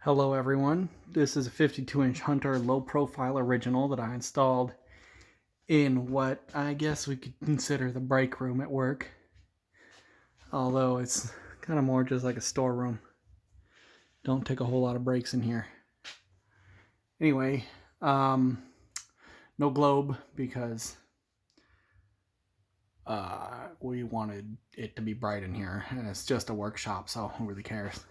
Hello everyone, this is a 52-inch Hunter low profile original that I installed in what I guess we could consider the break room at work, although it's kind of more just like a storeroom. Don't take a whole lot of breaks in here. Anyway, no globe because we wanted it to be bright in here, and it's just a workshop, so who really cares?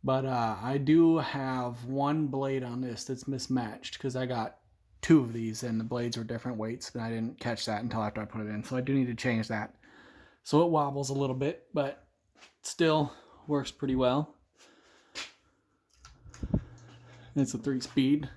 But I do have one blade on this that's mismatched because I got two of these and the blades were different weights, but I didn't catch that until after I put it in. So I do need to change that. So it wobbles a little bit, but still works pretty well. It's a 3-speed.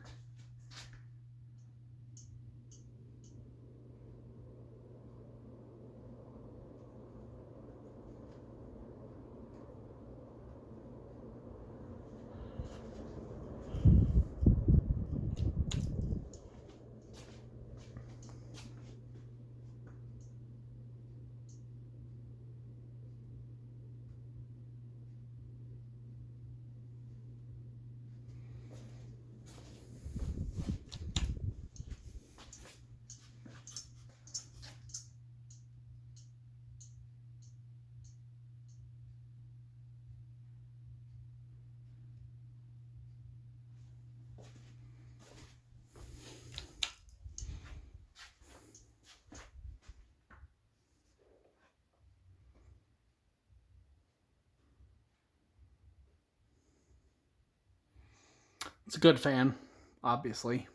It's a good fan, obviously.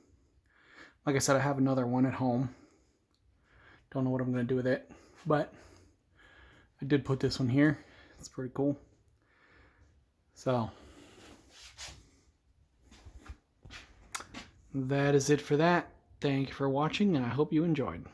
Like I said, I have another one at home. Don't know what I'm going to do with it, but I did put this one here. It's pretty cool. So that is it for that. Thank you for watching, and I hope you enjoyed.